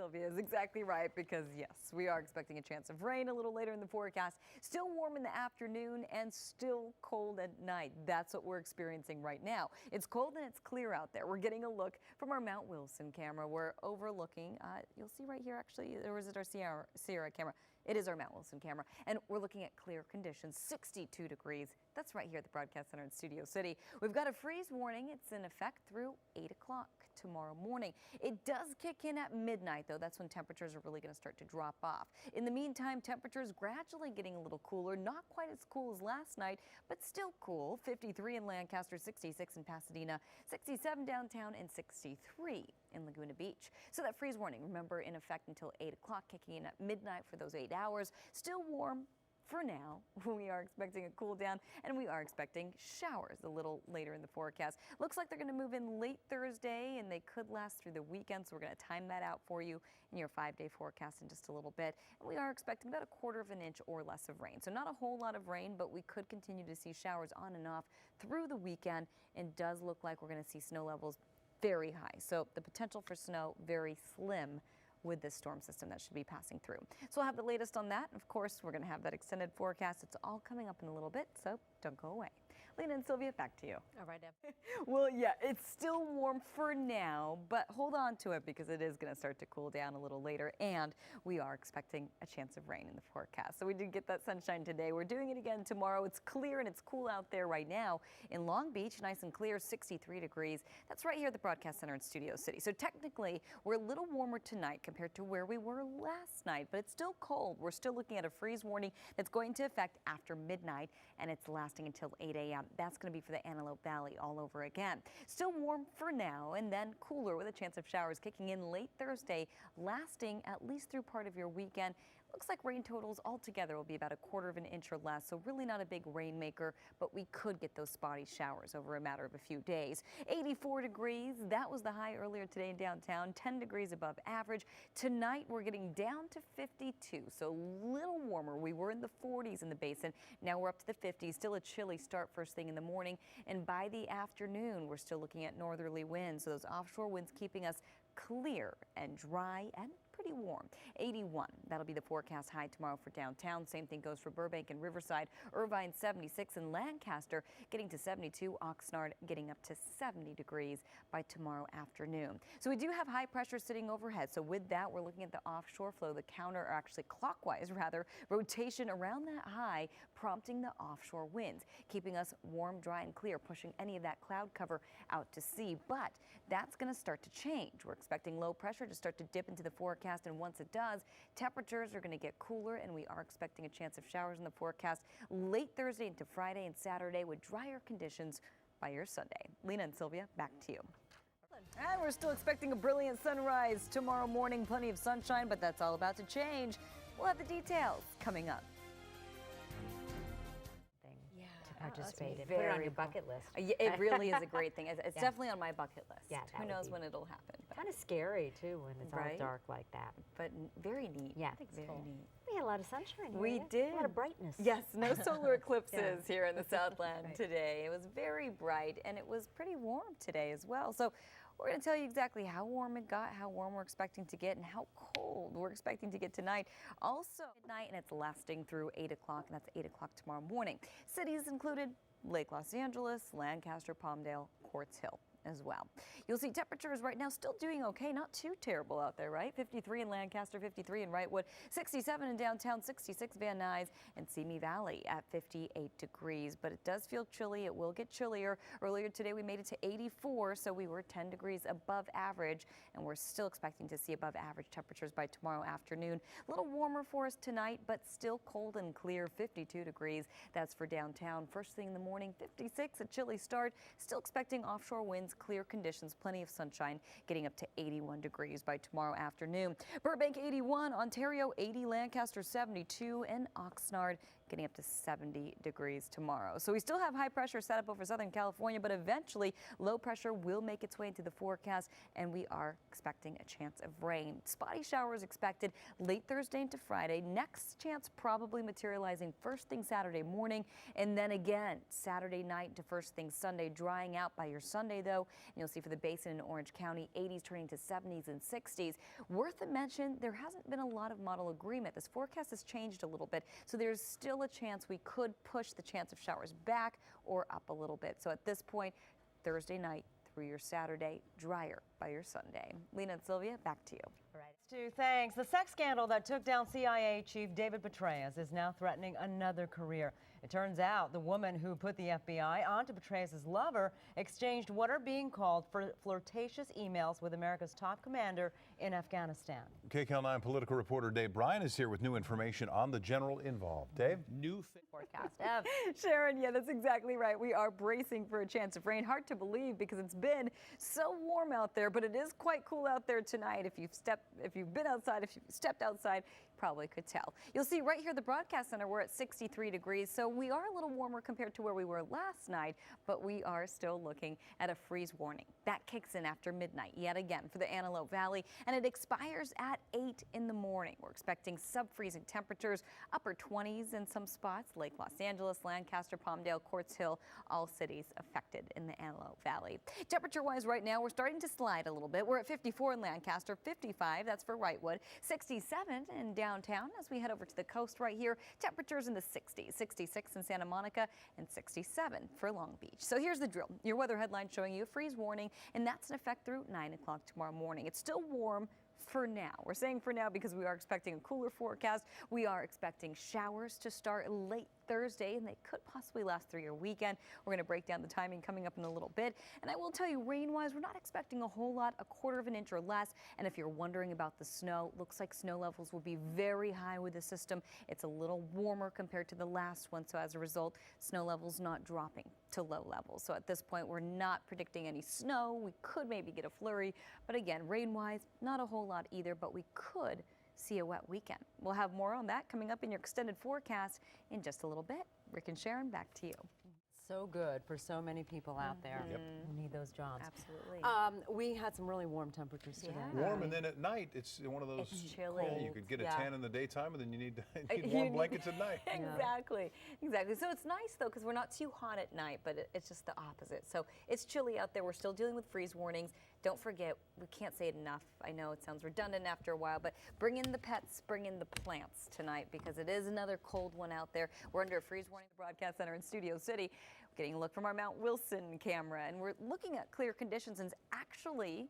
Sylvia is exactly right because, yes, we are expecting a chance of rain a little later in the forecast. Still warm in the afternoon and still cold at night. That's what we're experiencing right now. It's cold and it's clear out there. We're getting a look from our Mount Wilson camera. We're overlooking, you'll see right here actually, or is it our Sierra camera? It is our Mount Wilson camera, and we're looking at clear conditions, 62 degrees. That's right here at the Broadcast Center in Studio City. We've got a freeze warning. It's in effect through 8 o'clock tomorrow morning. It does kick in at midnight, though. That's when temperatures are really going to start to drop off. In the meantime, temperatures gradually getting a little cooler, not quite as cool as last night, but still cool. 53 in Lancaster, 66 in Pasadena, 67 downtown, and 63 in Laguna Beach. So that freeze warning, remember, in effect until 8 o'clock, kicking in at midnight for those 8 hours. Still warm for now. We are expecting a cool down, and we are expecting showers a little later in the forecast. Looks like they're going to move in late Thursday, and they could last through the weekend, so we're going to time that out for you in your 5-day forecast in just a little bit. And we are expecting about 1/4 of an inch or less of rain. So not a whole lot of rain, but we could continue to see showers on and off through the weekend, and does look like we're going to see snow levels very high. So the potential for snow very slim with this storm system that should be passing through. So we'll have the latest on that. Of course, we're going to have that extended forecast. It's all coming up in a little bit, so don't go away. Lena and Sylvia, back to you. All right, Ev. Well, yeah, it's still warm for now, but hold on to it because it is going to start to cool down a little later, and we are expecting a chance of rain in the forecast. So we did get that sunshine today. We're doing it again tomorrow. It's clear and it's cool out there right now. In Long Beach, nice and clear, 63 degrees. That's right here at the Broadcast Center in Studio City. So technically, we're a little warmer tonight compared to where we were last night, but it's still cold. We're still looking at a freeze warning that's going to affect after midnight, and it's lasting until 8 a.m. That's going to be for the Antelope Valley all over again. Still warm for now, and then cooler with a chance of showers kicking in late Thursday, lasting at least through part of your weekend. Looks like rain totals altogether will be about 1/4 of an inch or less, so really not a big rainmaker, but we could get those spotty showers over a matter of a few days. 84 degrees, that was the high earlier today in downtown, 10 degrees above average. Tonight we're getting down to 52, so a little warmer. We were in the 40s in the basin, now we're up to the 50s. Still a chilly start first thing in the morning, and by the afternoon we're still looking at northerly winds, so those offshore winds keeping us clear and dry and pretty warm. 81, that'll be the forecast high tomorrow for downtown. Same thing goes for Burbank and Riverside. Irvine 76 and Lancaster getting to 72. Oxnard getting up to 70 degrees by tomorrow afternoon. So we do have high pressure sitting overhead. So with that, we're looking at the offshore flow, the counter, or actually clockwise rather, rotation around that high, prompting the offshore winds, keeping us warm, dry, and clear, pushing any of that cloud cover out to sea. But that's going to start to change. We're expecting low pressure to start to dip into the forecast, and once it does, temperatures are going to get cooler, and we are expecting a chance of showers in the forecast late Thursday into Friday and Saturday with drier conditions by your Sunday. Lena and Sylvia, back to you. And we're still expecting a brilliant sunrise tomorrow morning. Plenty of sunshine, but that's all about to change. We'll have the details coming up. Participate in. Put it on your bucket list. It really is a great thing. It's definitely on my bucket list. Yeah, who knows when it'll happen. Kind of scary too when it's all dark like that. But very neat. Yeah, I think it's cool. Neat. We had a lot of sunshine here. We did. A lot of brightness. Yes, no solar eclipses here in the Southland today. It was very bright, and it was pretty warm today as well. So we're going to tell you exactly how warm it got, how warm we're expecting to get, and how cold we're expecting to get tonight. Also midnight, and it's lasting through 8 o'clock, and that's 8 o'clock tomorrow morning. Cities included Lake Los Angeles, Lancaster, Palmdale, Quartz Hill as well. You'll see temperatures right now still doing okay, not too terrible out there, right? 53 in Lancaster, 53 in Wrightwood, 67 in downtown, 66 Van Nuys, and Simi Valley at 58 degrees. But it does feel chilly. It will get chillier. Earlier today we made it to 84, so we were 10 degrees above average, and we're still expecting to see above average temperatures by tomorrow afternoon. A little warmer for us tonight, but still cold and clear, 52 degrees. That's for downtown. First thing in the morning, 56, a chilly start. Still expecting offshore winds, clear conditions, plenty of sunshine, getting up to 81 degrees by tomorrow afternoon. Burbank 81, Ontario 80, Lancaster 72, and Oxnard getting up to 70 degrees tomorrow. So we still have high pressure set up over Southern California, but eventually low pressure will make its way into the forecast, and we are expecting a chance of rain. Spotty showers expected late Thursday into Friday. Next chance probably materializing first thing Saturday morning, and then again Saturday night to first thing Sunday, drying out by your Sunday though. And you'll see for the basin in Orange County, 80s turning to 70s and 60s. Worth a mention, there hasn't been a lot of model agreement. This forecast has changed a little bit, so there's still a chance we could push the chance of showers back or up a little bit. So at this point, Thursday night through your Saturday, drier by your Sunday. Lena and Sylvia, back to you. All right. Stu, thanks. The sex scandal that took down CIA Chief David Petraeus is now threatening another career. It turns out the woman who put the FBI onto Petraeus' lover exchanged what are being called flirtatious emails with America's top commander in Afghanistan. KCAL 9 political reporter Dave Bryan is here with new information on the general involved. Dave? New forecast. Sharon, yeah, that's exactly right. We are bracing for a chance of rain. Hard to believe because it's been so warm out there, but it is quite cool out there tonight. If you've been outside, if you've stepped outside, you probably could tell. You'll see right here at the broadcast center, we're at 63 degrees, so we are a little warmer compared to where we were last night, but we are still looking at a freeze warning. That kicks in after midnight yet again for the Antelope Valley, and it expires at 8 in the morning. We're expecting sub-freezing temperatures, upper 20s in some spots, Lake Los Angeles, Lancaster, Palmdale, Quartz Hill, all cities affected in the Antelope Valley. Temperature-wise right now, we're starting to slide a little bit. We're at 54 in Lancaster, 55, that's for Wrightwood, 67 in downtown as we head over to the coast right here. Temperatures in the 60s, 66 in Santa Monica and 67 for Long Beach. So here's the drill. Your weather headline showing you a freeze warning, and that's in effect through 9 o'clock tomorrow morning. It's still warm for now. We're saying for now because we are expecting a cooler forecast. We are expecting showers to start late Thursday, and they could possibly last through your weekend. We're going to break down the timing coming up in a little bit. And I will tell you, rain-wise, we're not expecting a whole lot, a quarter of an inch or less. And if you're wondering about the snow, looks like snow levels will be very high with the system. It's a little warmer compared to the last one, so as a result, snow levels not dropping to low levels. So at this point, we're not predicting any snow. We could maybe get a flurry, but again, rain-wise, not a whole lot either, but we could see a wet weekend. We'll have more on that coming up in your extended forecast in just a little bit. Rick and Sharon, back to you. So good for so many people out there who need those jobs. Absolutely. We had some really warm temperatures today. Warm, and then at night, it's one of those. It's chilly. Yeah, you could get a tan in the daytime, and then you need warm blankets at night. Exactly. So it's nice, though, because we're not too hot at night, but it's just the opposite. So it's chilly out there. We're still dealing with freeze warnings. Don't forget, we can't say it enough. I know it sounds redundant after a while, but bring in the pets, bring in the plants tonight, because it is another cold one out there. We're under a freeze warning at the Broadcast Center in Studio City. Getting a look from our Mount Wilson camera, and we're looking at clear conditions, and it's actually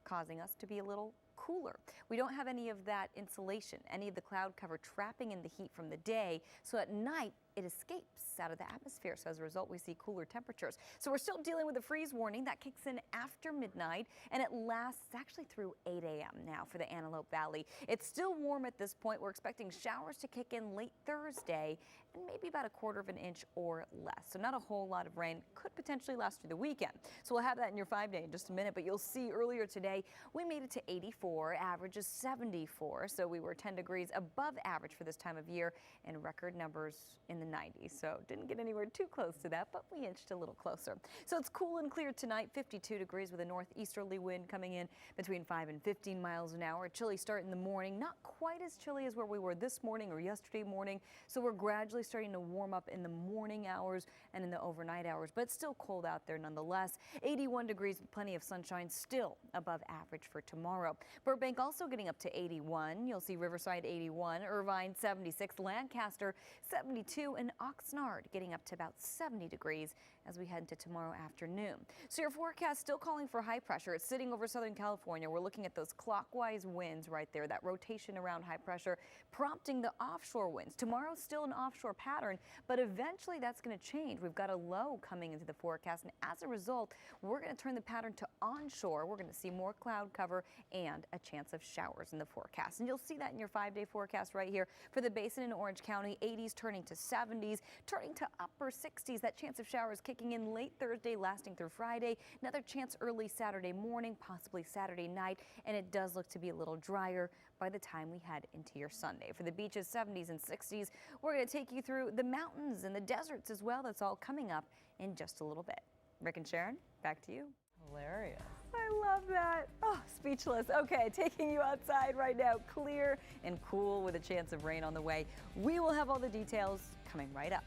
causing us to be a little cooler. We don't have any of that insulation, any of the cloud cover trapping in the heat from the day, so at night it escapes out of the atmosphere. So as a result, we see cooler temperatures. So we're still dealing with a freeze warning that kicks in after midnight, and it lasts actually through 8 a.m. now for the Antelope Valley. It's still warm at this point. We're expecting showers to kick in late Thursday and maybe about a quarter of an inch or less. So not a whole lot of rain. Could potentially last through the weekend. So we'll have that in your 5-day in just a minute, but you'll see earlier today we made it to 84, average is 74. So we were 10 degrees above average for this time of year, and record numbers in the 90s. So didn't get anywhere too close to that, but we inched a little closer. So it's cool and clear tonight, 52 degrees with a northeasterly wind coming in between 5 and 15 miles an hour. A chilly start in the morning, not quite as chilly as where we were this morning or yesterday morning. So we're gradually starting to warm up in the morning hours and in the overnight hours, but it's still cold out there nonetheless. 81 degrees with plenty of sunshine, still above average for tomorrow. Burbank also getting up to 81. You'll see Riverside 81, Irvine 76, Lancaster 72, and Oxnard getting up to about 70 degrees as we head into tomorrow afternoon. So your forecast still calling for high pressure. It's sitting over Southern California. We're looking at those clockwise winds right there, that rotation around high pressure, prompting the offshore winds. Tomorrow's still an offshore pattern, but eventually that's going to change. We've got a low coming into the forecast, and as a result, we're going to turn the pattern to onshore. We're going to see more cloud cover and a chance of showers in the forecast. And you'll see that in your 5-day forecast right here for the basin in Orange County, 80s turning to 70s. 70s, turning to upper 60s. That chance of showers kicking in late Thursday, lasting through Friday. Another chance early Saturday morning, possibly Saturday night, and it does look to be a little drier by the time we head into your Sunday. For the beaches, 70s and 60s, we're going to take you through the mountains and the deserts as well. That's all coming up in just a little bit. Rick and Sharon, back to you. Hilarious. I love that. Oh, speechless. Okay, taking you outside right now, clear and cool with a chance of rain on the way. We will have all the details coming right up.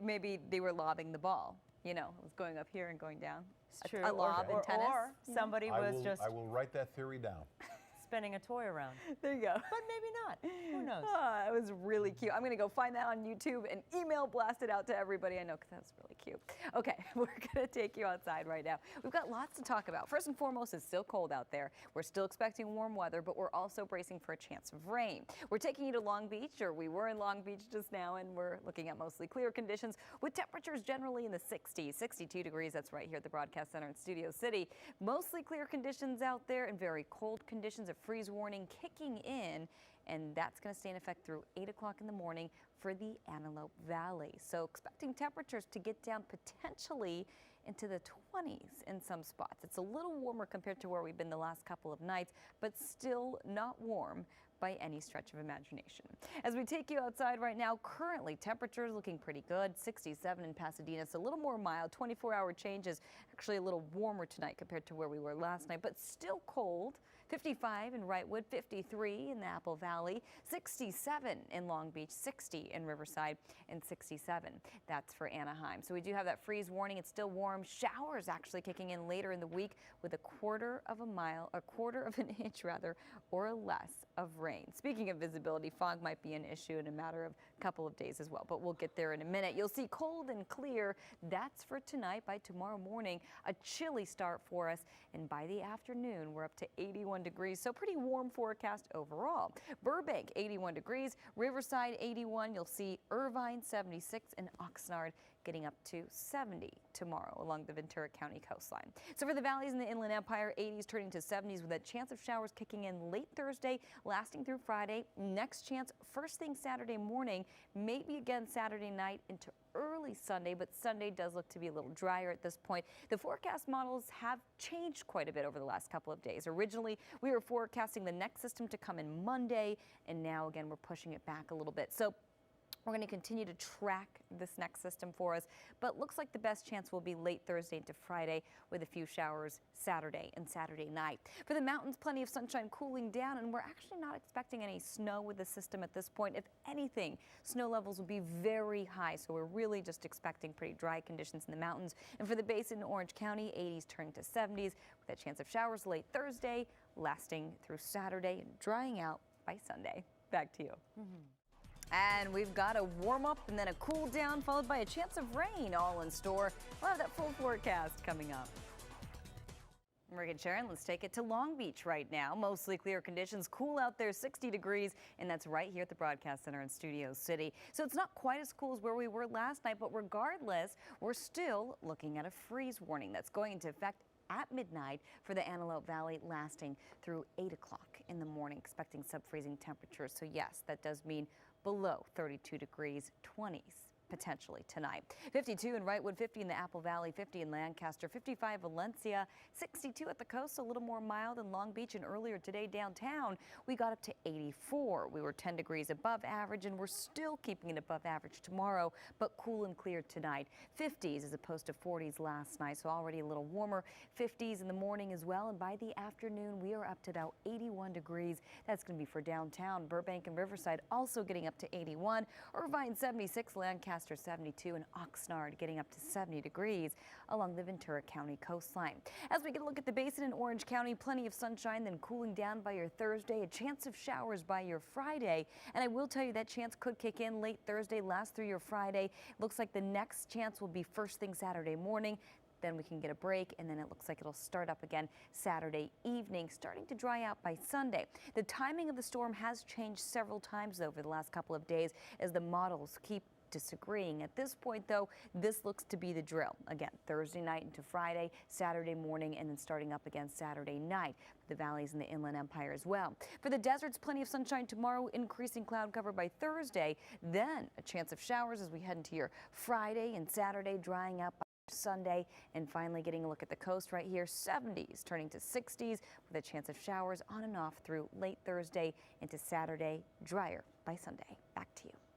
Maybe they were lobbing the ball. You know, it was going up here and going down. It's true. A lob in tennis. Or somebody was just I will write that theory down. spinning a toy around. There you go. But maybe not. Who knows? It was really cute. I'm going to go find that on YouTube and email blast it out to everybody I know because that's really cute. Okay, we're going to take you outside right now. We've got lots to talk about. First and foremost, it's still cold out there. We're still expecting warm weather, but we're also bracing for a chance of rain. We're taking you to Long Beach, or we were in Long Beach just now, and we're looking at mostly clear conditions with temperatures generally in the 60s, 62 degrees. That's right here at the Broadcast Center in Studio City. Mostly clear conditions out there and very cold conditions. A freeze warning kicking in, and that's going to stay in effect through 8 o'clock in the morning for the Antelope Valley. So expecting temperatures to get down potentially into the 20s in some spots. It's a little warmer compared to where we've been the last couple of nights, but still not warm by any stretch of imagination. As we take you outside right now, currently temperatures looking pretty good. 67 in Pasadena, so a little more mild. 24-hour changes, actually a little warmer tonight compared to where we were last night, but still cold. 55 in Wrightwood, 53 in the Apple Valley, 67 in Long Beach, 60 in Riverside, and 67. That's for Anaheim. So we do have that freeze warning. It's still warm. Showers actually kicking in later in the week with a quarter of an inch rather, or less of rain. Speaking of visibility, fog might be an issue in a matter of a couple of days as well, but we'll get there in a minute. You'll see cold and clear. That's for tonight. By tomorrow morning, a chilly start for us, and by the afternoon, we're up to 81 degrees, so pretty warm forecast overall. Burbank, 81 degrees, Riverside, 81. You'll see Irvine, 76, and Oxnard getting up to 70 tomorrow along the Ventura County coastline. So for the valleys in the Inland Empire, 80s turning to 70s with a chance of showers kicking in late Thursday, lasting through Friday. Next chance first thing Saturday morning, maybe again Saturday night into early Sunday, but Sunday does look to be a little drier at this point. The forecast models have changed quite a bit over the last couple of days. Originally, we were forecasting the next system to come in Monday, and now again we're pushing it back a little bit. So we're going to continue to track this next system for us, but looks like the best chance will be late Thursday into Friday with a few showers Saturday and Saturday night. For the mountains, plenty of sunshine cooling down, and we're actually not expecting any snow with the system at this point. If anything, snow levels will be very high, so we're really just expecting pretty dry conditions in the mountains. And for the basin in Orange County, 80s turning to 70s with a chance of showers late Thursday, lasting through Saturday and drying out by Sunday. Back to you. And we've got a warm up and then a cool down followed by a chance of rain all in store. We'll have that full forecast coming up. Rick and Sharon, let's take it to Long Beach right now. Mostly clear conditions, cool out there, 60 degrees, and that's right here at the Broadcast Center in Studio City. So it's not quite as cool as where we were last night, but regardless, we're still looking at a freeze warning that's going into effect at midnight for the Antelope Valley, lasting through 8 o'clock in the morning, expecting sub-freezing temperatures. So yes, that does mean below 32 degrees, 20s potentially tonight. 52 in Wrightwood, 50 in the Apple Valley, 50 in Lancaster, 55 Valencia, 62 at the coast, a little more mild in Long Beach, and earlier today downtown we got up to 84. We were 10 degrees above average, and we're still keeping it above average tomorrow, but cool and clear tonight. 50s as opposed to 40s last night, so already a little warmer. 50s in the morning as well, and by the afternoon we are up to about 81 degrees. That's going to be for downtown. Burbank and Riverside also getting up to 81. Irvine 76, Lancaster 72, and Oxnard getting up to 70 degrees along the Ventura County coastline. As we get a look at the basin in Orange County, plenty of sunshine, then cooling down by your Thursday, a chance of showers by your Friday. And I will tell you that chance could kick in late Thursday, last through your Friday. Looks like the next chance will be first thing Saturday morning. Then we can get a break, and then it looks like it'll start up again Saturday evening, starting to dry out by Sunday. The timing of the storm has changed several times over the last couple of days as the models keep disagreeing. At this point, though, this looks to be the drill. Again, Thursday night into Friday, Saturday morning, and then starting up again Saturday night. The valleys and the Inland Empire as well. For the deserts, plenty of sunshine tomorrow, increasing cloud cover by Thursday. Then a chance of showers as we head into your Friday and Saturday, drying up by Sunday, and finally getting a look at the coast right here. 70s turning to 60s with a chance of showers on and off through late Thursday into Saturday. Drier by Sunday. Back to you.